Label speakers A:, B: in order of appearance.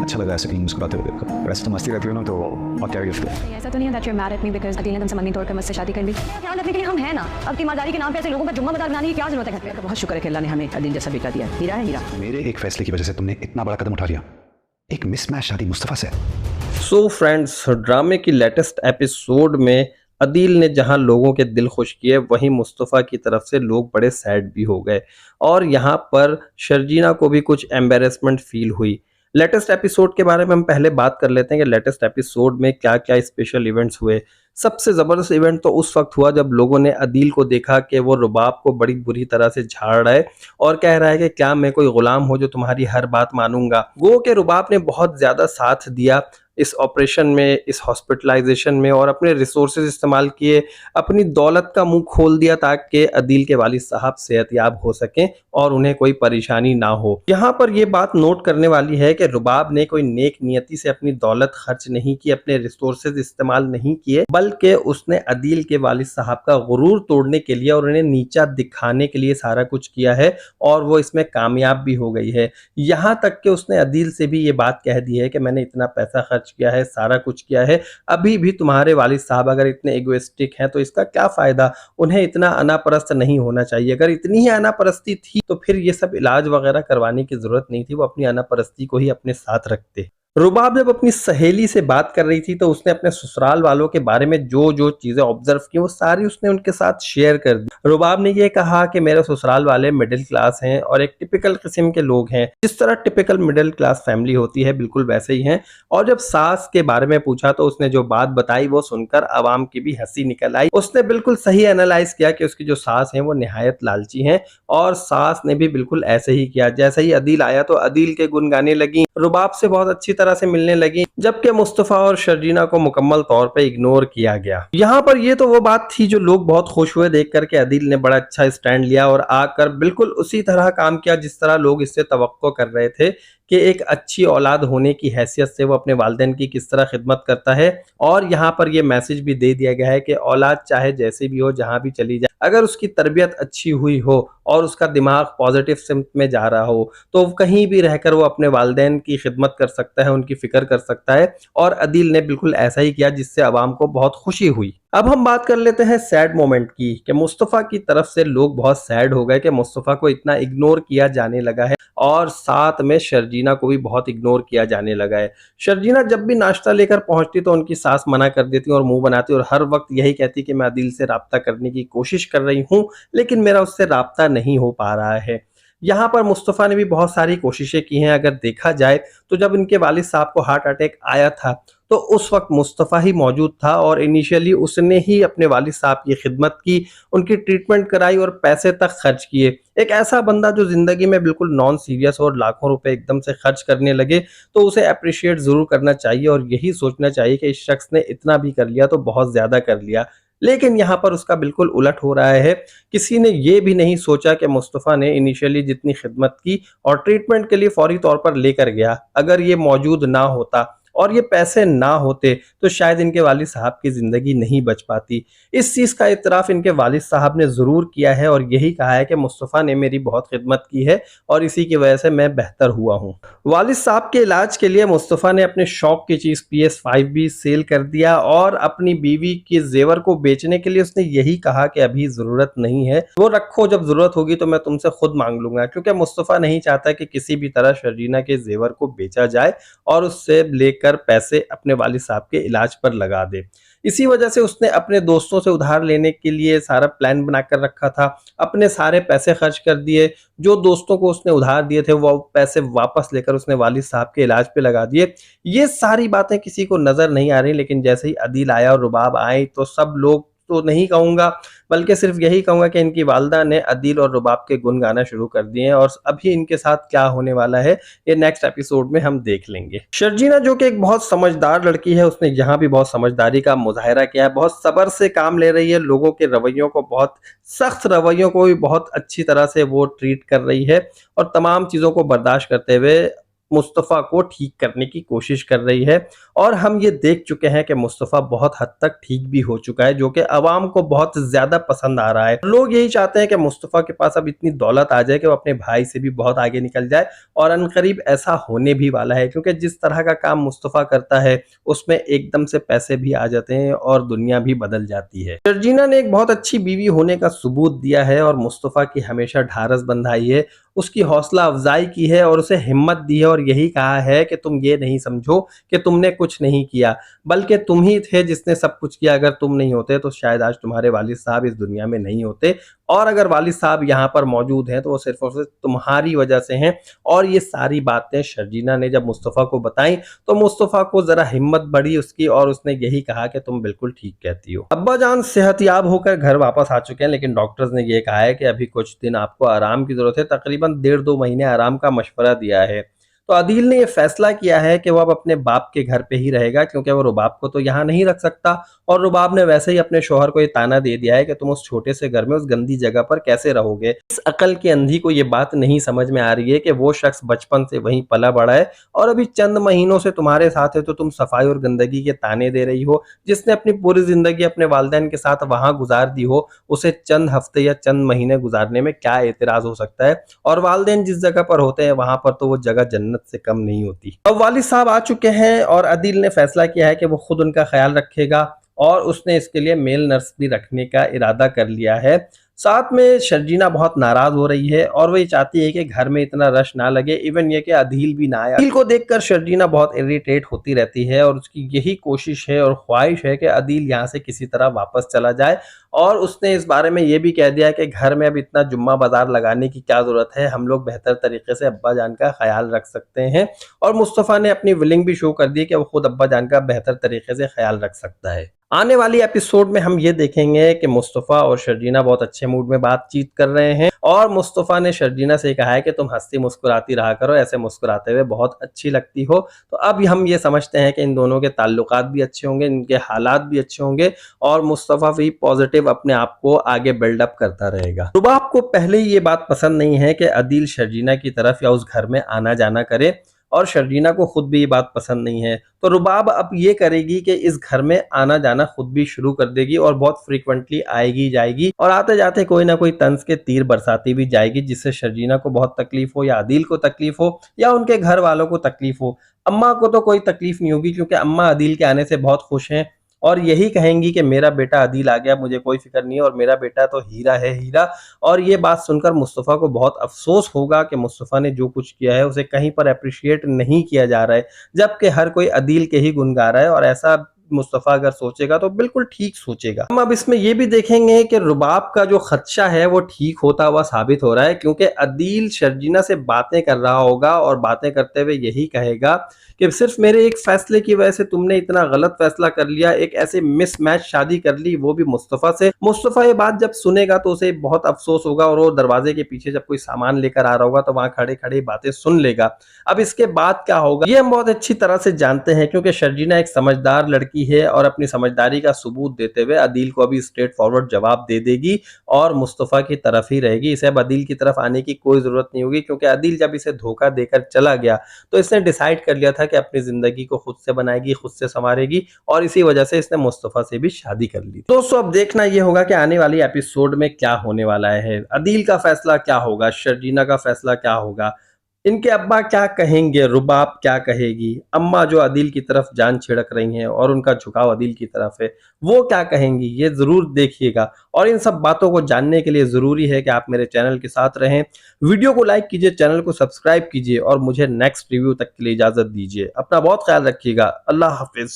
A: अच्छा लगा ऐसे कहीं मुस्कुराते हुए देखकर। वैसे तो मस्ती रहती है ना, तो और क्या गिफ्ट है?
B: ऐसा तो नहीं है that you're mad at me because Adil ने तुमसे मंगनी तोड़कर मुझसे शादी कर ली। ध्यान रखने के लिए हम हैं ना। अब ईमानदारी के नाम पे ऐसे लोगों का जुम्मा मजाक बनाने की क्या जरूरत है घर पे?
C: बहुत शुक्र है कि अल्लाह ने हमें अदिल जैसा बेटा दिया। हीरा है हीरा।
A: मेरे एक फैसले की वजह से तुमने इतना बड़ा कदम उठा लिया। एक मिसमैच शादी मुस्तफा से।
D: सो फ्रेंड्स, ड्रामे की लेटेस्ट एपिसोड में अदील ने जहां लोगों के दिल खुश किए, वहीं मुस्तफ़ा की तरफ से लोग बड़े सैड भी हो गए और यहां पर शर्जीना को भी कुछ एम्बेरसमेंट फील हुई। लेटेस्ट एपिसोड के बारे में हम पहले बात कर लेते हैं कि लेटेस्ट एपिसोड में क्या क्या स्पेशल इवेंट्स हुए। सबसे ज़बरदस्त इवेंट तो उस वक्त हुआ जब लोगों ने अदील को देखा कि वो रुबाब को बड़ी बुरी तरह से झाड़ रहा है और कह रहा है कि क्या मैं कोई गुलाम हूँ जो तुम्हारी हर बात मानूंगा। गो के रुबाब ने बहुत ज़्यादा साथ दिया इस ऑपरेशन में, इस हॉस्पिटलाइजेशन में, और अपने रिसोर्सेज इस्तेमाल किए, अपनी दौलत का मुंह खोल दिया ताकि अदील के वालिद साहब सेहतयाब हो सकें और उन्हें कोई परेशानी ना हो। यहाँ पर यह बात नोट करने वाली है कि रुबाब ने कोई नेक नियति से अपनी दौलत खर्च नहीं की, अपने रिसोर्सेज इस्तेमाल नहीं किए, बल्कि उसने अदील के वालिद साहब का गुरूर तोड़ने के लिए और उन्हें नीचा दिखाने के लिए सारा कुछ किया है और वो इसमें कामयाब भी हो गई है। यहाँ तक कि उसने अदील से भी ये बात कह दी है कि मैंने इतना पैसा खर्च किया है, सारा कुछ किया है, अभी भी तुम्हारे वालिद साहब अगर इतने इगोइस्टिक हैं तो इसका क्या फायदा, उन्हें इतना अनापरस्त नहीं होना चाहिए। अगर इतनी ही अनापरस्ती थी तो फिर ये सब इलाज वगैरह करवाने की जरूरत नहीं थी, वो अपनी अनापरस्ती को ही अपने साथ रखते। रुबाब जब अपनी सहेली से बात कर रही थी तो उसने अपने ससुराल वालों के बारे में जो जो चीजें ऑब्जर्व की वो सारी उसने उनके साथ शेयर कर दी। रुबाब ने ये कहा कि मेरे ससुराल वाले मिडिल क्लास हैं और एक टिपिकल किस्म के लोग हैं, जिस तरह टिपिकल मिडिल क्लास फैमिली होती है बिल्कुल वैसे ही हैं। और जब सास के बारे में पूछा तो उसने जो बात बताई वो सुनकर आवाम की भी हंसी निकल आई। उसने बिल्कुल सही एनालाइज किया कि उसकी जो सास है वो निहायत लालची हैं और सास ने भी बिल्कुल ऐसे ही किया। जैसे ही अदील आया तो अदील के गुन गाने लगी, रुबाब से बहुत अच्छी तरह से मिलने लगी, जबकि मुस्तफा और शर्जीना को मुकम्मल तौर पे इग्नोर किया गया। यहाँ पर ये तो वो बात थी जो लोग बहुत खुश हुए देख करके अदील ने बड़ा अच्छा स्टैंड लिया और आकर बिल्कुल उसी तरह काम किया जिस तरह लोग इससे तवक्को कर रहे थे कि एक अच्छी औलाद होने की हैसियत से वो अपने वालिदैन की किस तरह खिदमत करता है। और यहाँ पर यह मैसेज भी दे दिया गया है कि औलाद चाहे जैसे भी हो, जहाँ भी चली जाए, अगर उसकी तरबियत अच्छी हुई हो और उसका दिमाग पॉजिटिव सिमत में जा रहा हो तो कहीं भी रहकर वो अपने वालिदैन की खिदमत कर सकता है, उनकी फिक्र कर सकता है। और अदील ने बिल्कुल ऐसा ही किया जिससे आवाम को बहुत खुशी हुई। अब हम बात कर लेते हैं सैड मोमेंट की कि मुस्तफ़ा की तरफ से लोग बहुत सैड हो गए कि मुस्तफ़ा को इतना इग्नोर किया जाने लगा है और साथ में शर्जीना को भी बहुत इग्नोर किया जाने लगा है। शर्जीना जब भी नाश्ता लेकर पहुंचती तो उनकी सास मना कर देती और मुंह बनाती और हर वक्त यही कहती कि मैं अदील से राब्ता करने की कोशिश कर रही हूं लेकिन मेरा उससे राब्ता नहीं हो पा रहा है। यहाँ पर मुस्तफ़ा ने भी बहुत सारी कोशिशें की हैं। अगर देखा जाए तो जब इनके वालिद साहब को हार्ट अटैक आया था तो उस वक्त मुस्तफ़ा ही मौजूद था और इनिशियली उसने ही अपने वालिद साहब की खिदमत की, उनकी ट्रीटमेंट कराई और पैसे तक खर्च किए। एक ऐसा बंदा जो जिंदगी में बिल्कुल नॉन सीरियस और लाखों रुपए एकदम से खर्च करने लगे तो उसे अप्रिशिएट जरूर करना चाहिए और यही सोचना चाहिए कि इस शख्स ने इतना भी कर लिया तो बहुत ज्यादा कर लिया। लेकिन यहाँ पर उसका बिल्कुल उलट हो रहा है। किसी ने ये भी नहीं सोचा कि मुस्तफ़ा ने इनिशियली जितनी खिदमत की और ट्रीटमेंट के लिए फौरी तौर पर लेकर गया, अगर ये मौजूद ना होता और ये पैसे ना होते तो शायद इनके वालिद साहब की जिंदगी नहीं बच पाती। इस चीज का इतराफ इनके वालिद साहब ने जरूर किया है और यही कहा है कि मुस्तफ़ा ने मेरी बहुत खिदमत की है और इसी की वजह से मैं बेहतर हुआ हूँ। वालिद साहब के इलाज के लिए मुस्तफ़ा ने अपने शौक की चीज PS5 भी सेल कर दिया और अपनी बीवी के जेवर को बेचने के लिए उसने यही कहा कि अभी जरूरत नहीं है, वो रखो, जब जरूरत होगी तो मैं तुमसे खुद मांग लूंगा, क्योंकि मुस्तफ़ा नहीं चाहता कि किसी भी तरह शर्जीना के जेवर को बेचा जाए और उससे लेकर पैसे अपने वालिद साहब के इलाज पर लगा दे। इसी वजह से उसने अपने दोस्तों से उधार लेने के लिए सारा प्लान बनाकर रखा था, अपने सारे पैसे खर्च कर दिए, जो दोस्तों को उसने उधार दिए थे वो पैसे वापस लेकर उसने वालिद साहब के इलाज पे लगा दिए। ये सारी बातें किसी को नजर नहीं आ रही, लेकिन जैसे ही अदील आया और रुबाब आई तो सब लोग, तो नहीं कहूंगा बल्कि सिर्फ यही कहूंगा कि इनकी वालदा ने अदील और रुबाब के गुन गाना शुरू कर दिए हैं और अभी इनके साथ क्या होने वाला है ये नेक्स्ट एपिसोड में हम देख लेंगे। शर्जीना जो कि एक बहुत समझदार लड़की है, उसने यहाँ भी बहुत समझदारी का मुजाहरा किया है, बहुत सब्र से काम ले रही है, लोगों के रवैयों को, बहुत सख्त रवैयों को भी बहुत अच्छी तरह से वो ट्रीट कर रही है और तमाम चीजों को बर्दाश्त करते हुए मुस्तफ़ा को ठीक करने की कोशिश कर रही है। और हम ये देख चुके हैं कि मुस्तफ़ा बहुत हद तक ठीक भी हो चुका है, जो कि अवाम को बहुत ज़्यादा पसंद आ रहा है। लोग यही चाहते हैं कि मुस्तफ़ा के पास अब इतनी दौलत आ जाए कि वो अपने भाई से भी बहुत आगे निकल जाए, और अनकरीब ऐसा होने भी वाला है, क्योंकि जिस तरह का काम मुस्तफ़ा करता है उसमें एकदम से पैसे भी आ जाते हैं और दुनिया भी बदल जाती है। शर्जीना ने एक बहुत अच्छी बीवी होने का सबूत दिया है और मुस्तफ़ा की हमेशा ढारस बंधाई है, उसकी हौसला अफजाई की है और उसे हिम्मत दी है, और यही कहा है कि तुम ये नहीं समझो कि तुमने कुछ नहीं किया, बल्कि तुम ही थे जिसने सब कुछ किया। अगर तुम नहीं होते तो शायद आज तुम्हारे वालिद साहब इस दुनिया में नहीं होते, और अगर वालिद साहब यहाँ पर मौजूद हैं तो वो सिर्फ और सिर्फ तुम्हारी वजह से हैं। और ये सारी बातें शर्जीना ने जब मुस्तफ़ा को बताई तो मुस्तफ़ा को जरा हिम्मत बढ़ी उसकी, और उसने यही कहा कि तुम बिल्कुल ठीक कहती हो। अब्बा जान सेहतयाब होकर घर वापस आ चुके हैं, लेकिन डॉक्टर्स ने ये कहा है कि अभी कुछ दिन आपको आराम की जरूरत है, तकरीबन 1.5-2 महीने आराम का मशवरा दिया है। तो अदील ने यह फैसला किया है कि वो अब अपने बाप के घर पे ही रहेगा, क्योंकि वो रुबाब को तो यहाँ नहीं रख सकता, और रुबाब ने वैसे ही अपने शोहर को ये ताना दे दिया है कि तुम उस छोटे से घर में उस गंदी जगह पर कैसे रहोगे। इस अकल की अंधी को ये बात नहीं समझ में आ रही है कि वो शख्स बचपन से वहीं पला बड़ा है और अभी चंद महीनों से तुम्हारे साथ है, तो तुम सफाई और गंदगी के ताने दे रही हो। जिसने अपनी पूरी जिंदगी अपने वालिदैन के साथ वहां गुजार दी हो, उसे चंद हफ्ते या चंद महीने गुजारने में क्या एतराज हो सकता है। और वालिदैन जिस जगह पर होते हैं वहां पर तो वो जगह जन्नत से कम नहीं होती। अब वालिद साहब आ चुके हैं और अदील ने फैसला किया है कि वो खुद उनका ख्याल रखेगा, और उसने इसके लिए मेल नर्स भी रखने का इरादा कर लिया है। साथ में शर्जीना बहुत नाराज हो रही है और वो ये चाहती है कि घर में इतना रश ना लगे, इवन ये कि अदील भी ना आए। अदील को देखकर शर्जीना बहुत इरिटेट होती रहती है और उसकी यही कोशिश है और ख्वाहिश है कि अदील यहाँ से किसी तरह वापस चला जाए। और उसने इस बारे में ये भी कह दिया कि घर में अब इतना जुम्मा बाजार लगाने की क्या जरूरत है, हम लोग बेहतर तरीके से अब्बा जान का ख्याल रख सकते हैं। और मुस्तफ़ा ने अपनी विलिंग भी शो कर दी कि वो खुद अब्बा जान का बेहतर तरीके से ख्याल रख सकता है। आने वाली एपिसोड में हम ये देखेंगे कि मुस्तफ़ा और शर्जीना बहुत अच्छे मूड में बातचीत कर रहे हैं, और मुस्तफ़ा ने शर्जीना से कहा है कि तुम हंसती मुस्कुराती रहा करो, ऐसे मुस्कुराते हुए बहुत अच्छी लगती हो। तो अब हम ये समझते हैं कि इन दोनों के ताल्लुकात भी अच्छे होंगे, इनके हालात भी अच्छे होंगे, और मुस्तफ़ा भी पॉजिटिव अपने आप को आगे बिल्डअप करता रहेगा। रुबाब को पहले ही ये बात पसंद नहीं है कि अदील शर्जीना की तरफ या उस घर में आना जाना करे, और शर्जीना को खुद भी ये बात पसंद नहीं है। तो रुबाब अब ये करेगी कि इस घर में आना जाना खुद भी शुरू कर देगी और बहुत फ्रीक्वेंटली आएगी जाएगी, और आते जाते कोई ना कोई तंज के तीर बरसाती भी जाएगी, जिससे शर्जीना को बहुत तकलीफ हो, या अदील को तकलीफ हो, या उनके घर वालों को तकलीफ हो। अम्मा को तो कोई तकलीफ नहीं होगी, क्योंकि अम्मा अदील के आने से बहुत खुश हैं और यही कहेंगी कि मेरा बेटा अदील आ गया, मुझे कोई फिक्र नहीं है, और मेरा बेटा तो हीरा है हीरा। और ये बात सुनकर मुस्तफ़ा को बहुत अफसोस होगा कि मुस्तफ़ा ने जो कुछ किया है उसे कहीं पर अप्रिशिएट नहीं किया जा रहा है, जबकि हर कोई अदील के ही गुण गा रहा है। और ऐसा मुस्तफ़ा अगर सोचेगा तो बिल्कुल ठीक सोचेगा। हम अब इसमें ये भी देखेंगे कि रुबाब का जो खदशा है वो ठीक होता हुआ साबित हो रहा है, क्योंकि अदील शर्जीना से बातें कर रहा होगा और बातें करते हुए यही कहेगा कि सिर्फ मेरे एक फैसले की वजह से तुमने इतना गलत फैसला कर लिया, एक ऐसे मिसमैच शादी कर ली, वो भी मुस्तफ़ा से। मुस्तफ़ा ये बात जब सुनेगा तो उसे बहुत अफसोस होगा, और वो दरवाजे के पीछे जब कोई सामान लेकर आ रहा होगा तो वहां खड़े खड़े बातें सुन लेगा। अब इसके बाद क्या होगा ये हम बहुत अच्छी तरह से जानते हैं, क्योंकि शर्जीना एक समझदार लड़की है और अपनी समझदारी का सबूत देते हुए अदील को अभी स्ट्रेट फॉरवर्ड जवाब दे देगी और मुस्तफ़ा की तरफ ही रहेगी। इसे अब अदील की तरफ आने की कोई जरूरत नहीं होगी, क्योंकि अदील जब इसे धोखा देकर चला गया तो इसने डिसाइड कर लिया था कि अपनी जिंदगी को खुद से बनाएगी, खुद से संवारेगी, और इसी वजह से इसने मुस्तफ़ा से भी शादी कर ली। दोस्तों अब देखना यह होगा कि आने वाली एपिसोड में क्या होने वाला है, अदील का फैसला क्या होगा, शर्जीना का फैसला क्या होगा, इनके अब्बा क्या कहेंगे, रुबाब क्या कहेगी, अम्मा जो अदील की तरफ जान छिड़क रही हैं और उनका झुकाव अदील की तरफ है वो क्या कहेंगी, ये जरूर देखिएगा। और इन सब बातों को जानने के लिए जरूरी है कि आप मेरे चैनल के साथ रहें। वीडियो को लाइक कीजिए, चैनल को सब्सक्राइब कीजिए, और मुझे नेक्स्ट रिव्यू तक के लिए इजाजत दीजिए। अपना बहुत ख्याल रखिएगा। अल्लाह हाफिज।